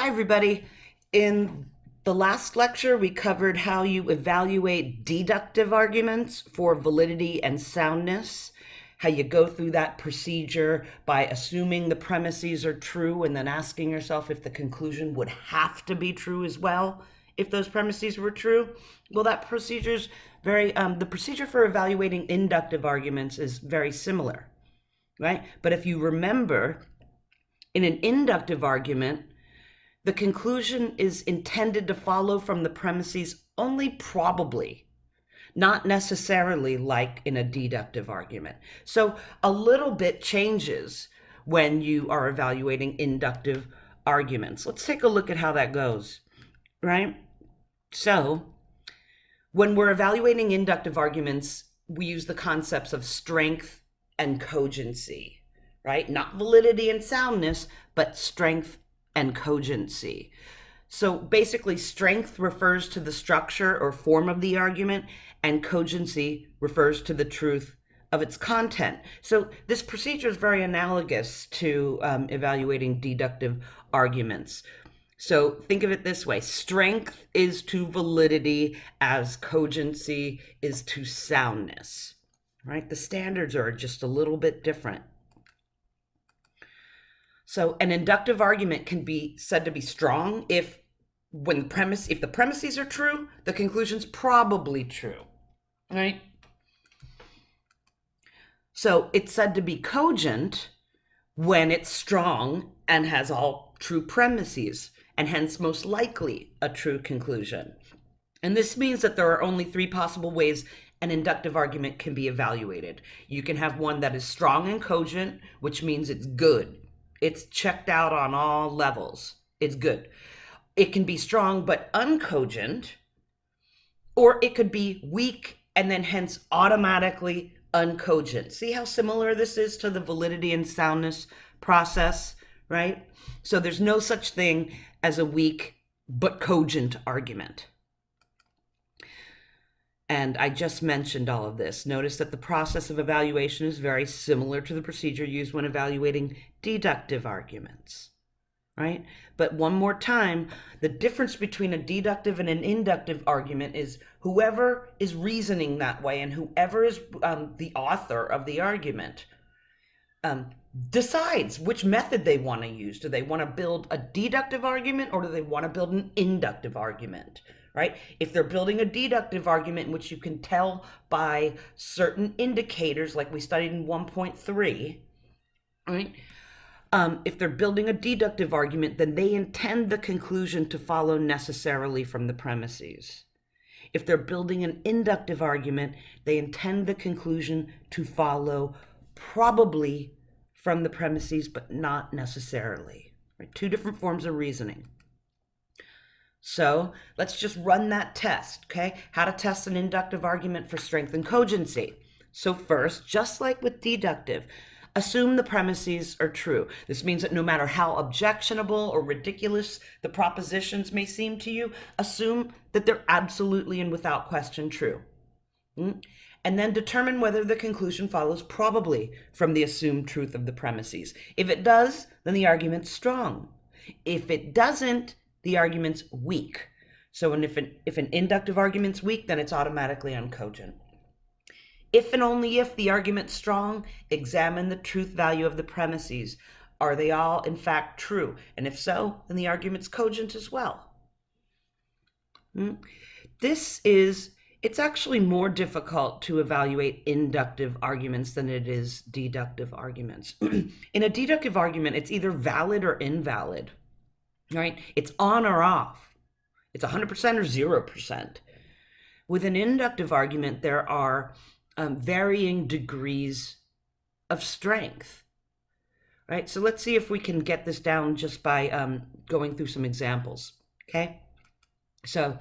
everybody. In the last lecture, we covered how you evaluate deductive arguments for validity and soundness, how you go through that procedure by assuming the premises are true and then asking yourself if the conclusion would have to be true as well if those premises were true. Well, that procedure's the procedure for evaluating inductive arguments is very similar, right? But if you remember, in an inductive argument, the conclusion is intended to follow from the premises only probably, not necessarily like in a deductive argument. So a little bit changes when you are evaluating inductive arguments. Let's take a look at how that goes, right? So when we're evaluating inductive arguments, we use the concepts of strength and cogency, right? Not validity and soundness, but strength and cogency. So basically, strength refers to the structure or form of the argument, and cogency refers to the truth of its content. So this procedure is very analogous to evaluating deductive arguments. So think of it this way: strength is to validity as cogency is to soundness, right? The standards are just a little bit different. So an inductive argument can be said to be strong if the premises are true, the conclusion's probably true, right? So it's said to be cogent when it's strong and has all true premises, and hence most likely a true conclusion. And this means that there are only three possible ways an inductive argument can be evaluated. You can have one that is strong and cogent, which means it's good. It's checked out on all levels. It's good. It can be strong but uncogent, or it could be weak and then hence automatically uncogent. See how similar this is to the validity and soundness process, right? So there's no such thing as a weak but cogent argument. And I just mentioned all of this. Notice that the process of evaluation is very similar to the procedure used when evaluating deductive arguments, right? But one more time, the difference between a deductive and an inductive argument is whoever is reasoning that way and whoever is the author of the argument decides which method they want to use. Do they want to build a deductive argument or do they want to build an inductive argument? Right? If they're building a deductive argument in which you can tell by certain indicators, like we studied in 1.3, right? If they're building a deductive argument, then they intend the conclusion to follow necessarily from the premises. If they're building an inductive argument, they intend the conclusion to follow probably from the premises, but not necessarily. Right? Two different forms of reasoning. So let's just run that test, okay? How to test an inductive argument for strength and cogency. So first, just like with deductive, assume the premises are true. This means that no matter how objectionable or ridiculous the propositions may seem to you, assume that they're absolutely and without question true. And then determine whether the conclusion follows probably from the assumed truth of the premises. If it does, then the argument's strong. If it doesn't, the argument's weak. So if an inductive argument's weak, then it's automatically uncogent. If and only if the argument's strong, examine the truth value of the premises. Are they all in fact true? And if so, then the argument's cogent as well. It's actually more difficult to evaluate inductive arguments than it is deductive arguments. In a deductive argument, it's either valid or invalid. Right? It's on or off. It's 100% or 0%. With an inductive argument, there are varying degrees of strength. Right? So let's see if we can get this down just by going through some examples. Okay? So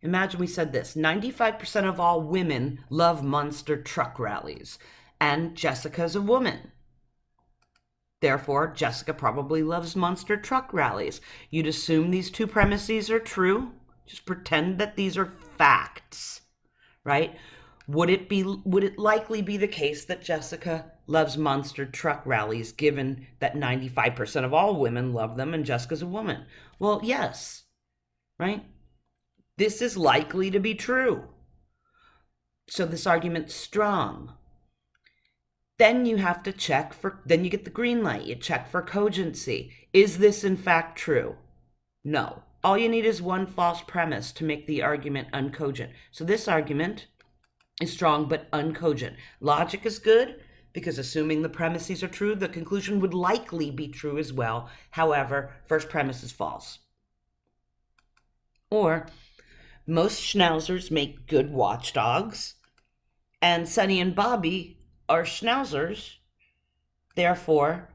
imagine we said this: 95% of all women love monster truck rallies, and Jessica's a woman. Therefore, Jessica probably loves monster truck rallies. You'd assume these two premises are true. Just pretend that these are facts, right? Would it likely be the case that Jessica loves monster truck rallies, given that 95% of all women love them and Jessica's a woman? Well, yes, right? This is likely to be true. So this argument's strong. Then you have to check for, then you get the green light. You check for cogency. Is this in fact true? No. All you need is one false premise to make the argument uncogent. So this argument is strong but uncogent. Logic is good because assuming the premises are true, the conclusion would likely be true as well. However, first premise is false. Or most schnauzers make good watchdogs, and Sonny and Bobby are schnauzers. Therefore,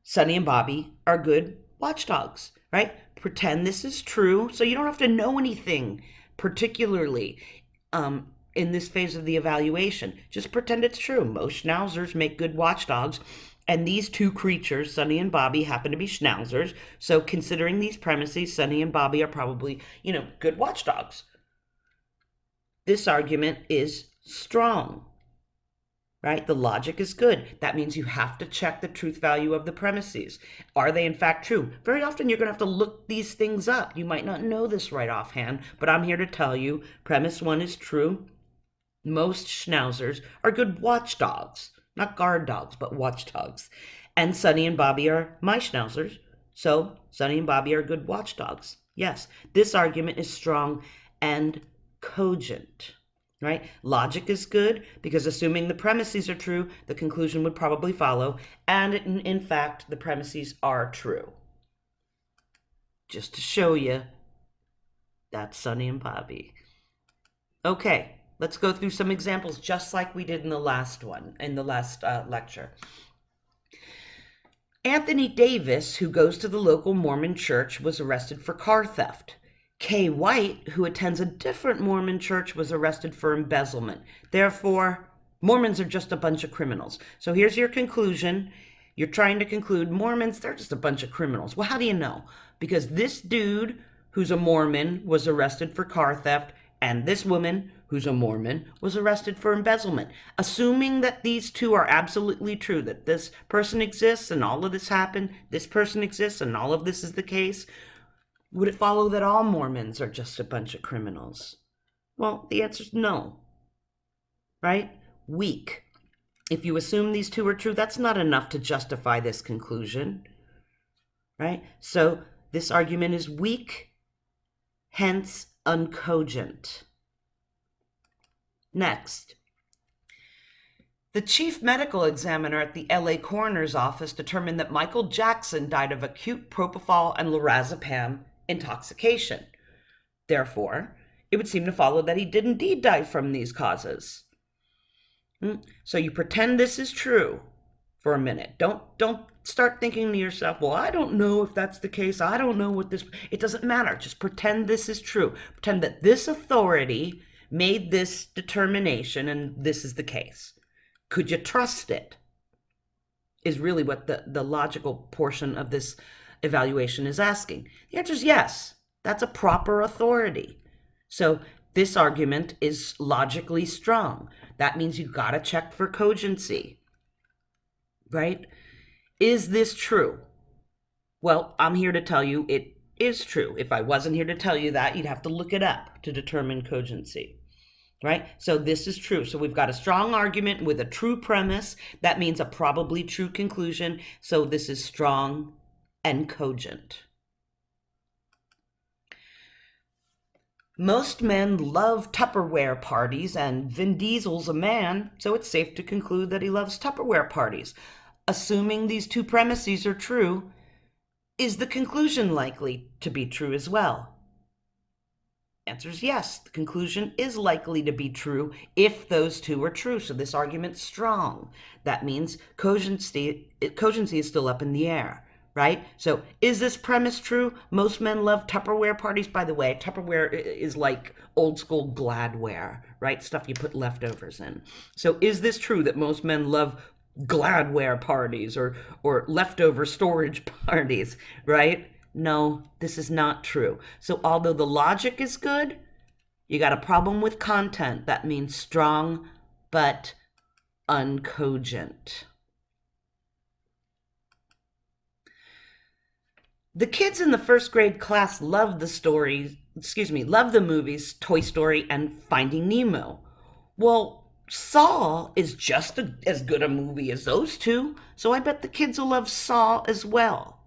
Sonny and Bobby are good watchdogs, right? Pretend this is true, so you don't have to know anything particularly in this phase of the evaluation. Just pretend it's true. Most schnauzers make good watchdogs, and these two creatures, Sonny and Bobby, happen to be schnauzers. So considering these premises, Sonny and Bobby are probably, good watchdogs. This argument is strong, right? The logic is good. That means you have to check the truth value of the premises. Are they in fact true? Very often you're going to have to look these things up. You might not know this right offhand, but I'm here to tell you premise one is true. Most schnauzers are good watchdogs, not guard dogs, but watchdogs. And Sonny and Bobby are my schnauzers, so Sonny and Bobby are good watchdogs. Yes, this argument is strong and cogent, right? Logic is good because assuming the premises are true, the conclusion would probably follow. And in fact, the premises are true. Just to show you, that's Sonny and Bobby. Okay, let's go through some examples just like we did in the last lecture. Anthony Davis, who goes to the local Mormon church, was arrested for car theft. Kay White, who attends a different Mormon church, was arrested for embezzlement. Therefore, Mormons are just a bunch of criminals. So here's your conclusion. You're trying to conclude Mormons, they're just a bunch of criminals. Well, how do you know? Because this dude, who's a Mormon, was arrested for car theft, and this woman, who's a Mormon, was arrested for embezzlement. Assuming that these two are absolutely true, that this person exists and all of this happened, this person exists and all of this is the case, would it follow that all Mormons are just a bunch of criminals? Well, the answer is no, right? Weak. If you assume these two are true, that's not enough to justify this conclusion, right? So this argument is weak, hence uncogent. Next. The chief medical examiner at the LA coroner's office determined that Michael Jackson died of acute propofol and lorazepam intoxication. Therefore, it would seem to follow that he did indeed die from these causes. So you pretend this is true for a minute. Don't start thinking to yourself, well, I don't know if that's the case. I don't know what this, it doesn't matter. Just pretend this is true. Pretend that this authority made this determination and this is the case. Could you trust it? Is really what the logical portion of this evaluation is asking. The answer is yes. That's a proper authority. So this argument is logically strong. That means you've got to check for cogency, right? Is this true? Well, I'm here to tell you it is true. If I wasn't here to tell you that, you'd have to look it up to determine cogency, right? So this is true. So we've got a strong argument with a true premise. That means a probably true conclusion. So this is strong and cogent. Most men love Tupperware parties, and Vin Diesel's a man, so it's safe to conclude that he loves Tupperware parties. Assuming these two premises are true, is the conclusion likely to be true as well? Answer is yes. The conclusion is likely to be true if those two are true. So this argument's strong. That means cogency is still up in the air. Right? So is this premise true? Most men love Tupperware parties. By the way, Tupperware is like old school Gladware, right? Stuff you put leftovers in. So is this true that most men love Gladware parties or leftover storage parties, right? No, this is not true. So although the logic is good, you got a problem with content. That means strong but uncogent. The kids in the first grade class love love the movies Toy Story and Finding Nemo. Well, Saw is just as good a movie as those two, so I bet the kids will love Saw as well.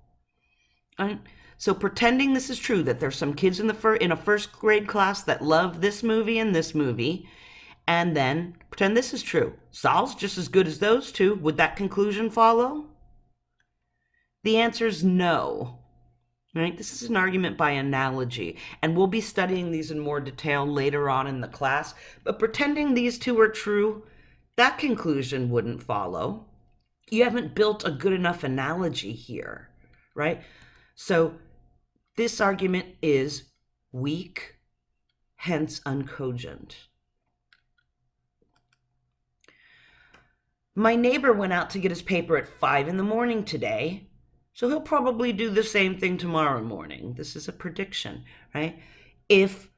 Right? So pretending this is true, that there's some kids in a first grade class that love this movie and this movie, and then pretend this is true. Saw's just as good as those two. Would that conclusion follow? The answer is no. Right? This is an argument by analogy, and we'll be studying these in more detail later on in the class. But pretending these two are true, that conclusion wouldn't follow. You haven't built a good enough analogy here, right? So this argument is weak, hence uncogent. My neighbor went out to get his paper at 5 in the morning today, so he'll probably do the same thing tomorrow morning. This is a prediction, right? If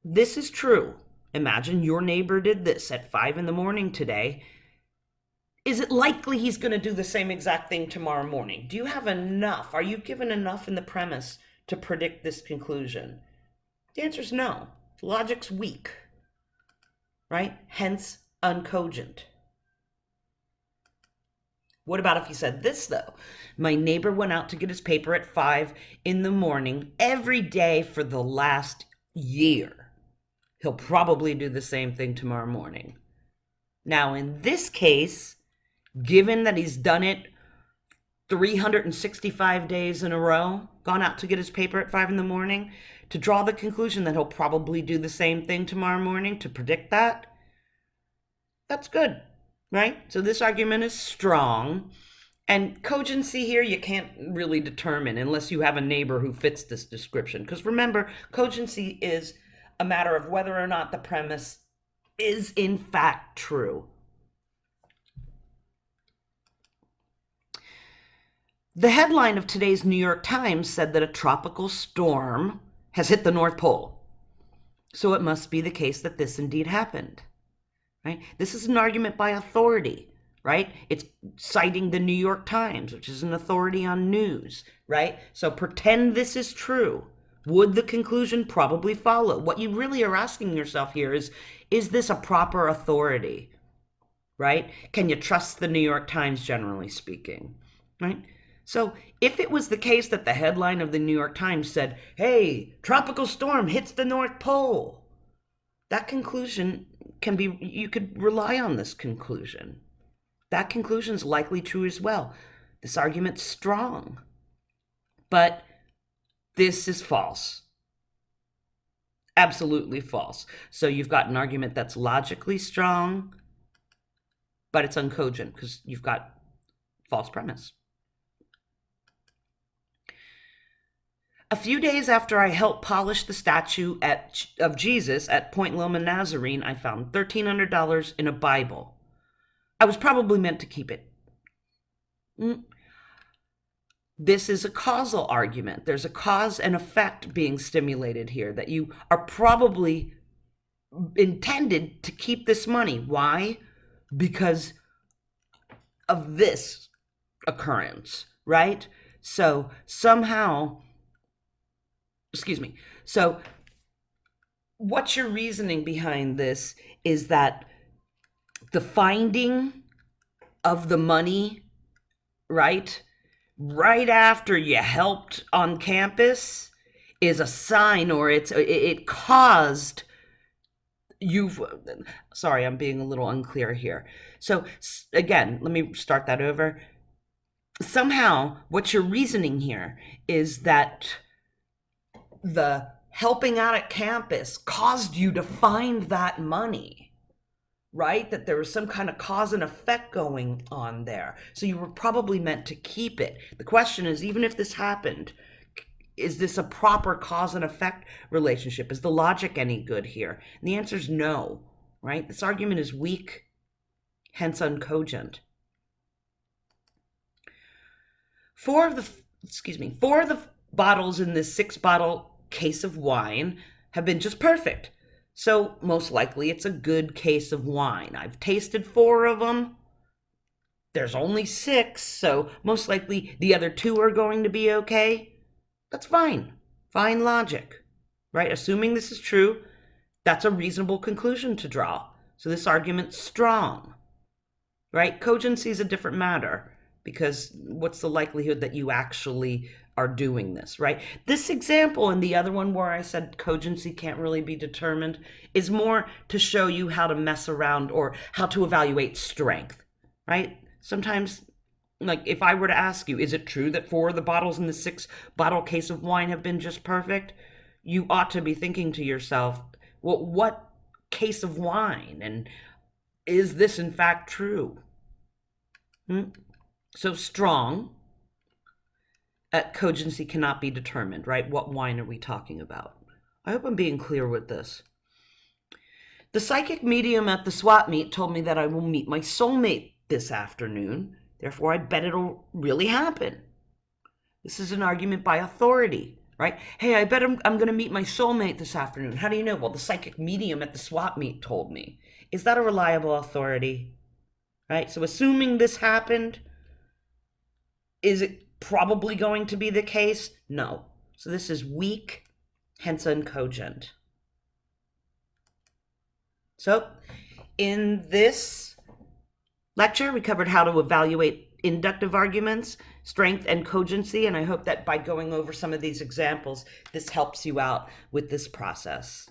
this is true, imagine your neighbor did this at 5 in the morning today. Is it likely he's going to do the same exact thing tomorrow morning? Do you have enough? Are you given enough in the premise to predict this conclusion? The answer is no. Logic's weak, right? Hence, uncogent. What about if he said this, though? My neighbor went out to get his paper at 5 in the morning every day for the last year. He'll probably do the same thing tomorrow morning. Now, in this case, given that he's done it 365 days in a row, gone out to get his paper at 5 in the morning, to draw the conclusion that he'll probably do the same thing tomorrow morning, to predict that, that's good, right? So this argument is strong. And cogency here, you can't really determine unless you have a neighbor who fits this description. Because remember, cogency is a matter of whether or not the premise is in fact true. The headline of today's New York Times said that a tropical storm has hit the North Pole. So it must be the case that this indeed happened, right? This is an argument by authority, right? It's citing the New York Times, which is an authority on news, right? So pretend this is true. Would the conclusion probably follow? What you really are asking yourself here is this a proper authority, right? Can you trust the New York Times, generally speaking, right? So if it was the case that the headline of the New York Times said, hey, tropical storm hits the North Pole, that conclusion you could rely on this conclusion. That conclusion is likely true as well. This argument's strong, but this is false. Absolutely false. So you've got an argument that's logically strong, but it's uncogent because you've got false premise. A few days after I helped polish the statue of Jesus at Point Loma Nazarene, I found $1,300 in a Bible. I was probably meant to keep it. This is a causal argument. There's a cause and effect being stimulated here, that you are probably intended to keep this money. Why? Because of this occurrence, right? So somehow, so what's your reasoning behind this is that the finding of the money, right after you helped on campus, is a sign, or it caused you. Sorry, I'm being a little unclear here. So again, let me start that over. Somehow, what you're reasoning here is that the helping out at campus caused you to find that money, right? That there was some kind of cause and effect going on there. So you were probably meant to keep it. The question is, even if this happened, is this a proper cause and effect relationship? Is the logic any good here? And the answer is no, right? This argument is weak, hence uncogent. Four of the bottles in this 6-bottle case of wine have been just perfect. So most likely it's a good case of wine. I've tasted 4 of them. There's only 6, so most likely the other 2 are going to be okay. That's fine. Fine logic, right? Assuming this is true, that's a reasonable conclusion to draw. So this argument's strong, right? Cogency is a different matter because what's the likelihood that you actually are doing this, right? This example and the other one where I said cogency can't really be determined is more to show you how to mess around or how to evaluate strength, right? Sometimes, like if I were to ask you, is it true that 4 of the bottles in the 6-bottle case of wine have been just perfect? You ought to be thinking to yourself, well, what case of wine? And is this in fact true? So strong, cogency cannot be determined, right? What wine are we talking about? I hope I'm being clear with this. The psychic medium at the swap meet told me that I will meet my soulmate this afternoon. Therefore, I bet it'll really happen. This is an argument by authority, right? Hey, I bet I'm going to meet my soulmate this afternoon. How do you know? Well, the psychic medium at the swap meet told me. Is that a reliable authority? Right? So assuming this happened, is it probably going to be the case? No. So this is weak, hence uncogent. So in this lecture, we covered how to evaluate inductive arguments, strength, and cogency, and I hope that by going over some of these examples, this helps you out with this process.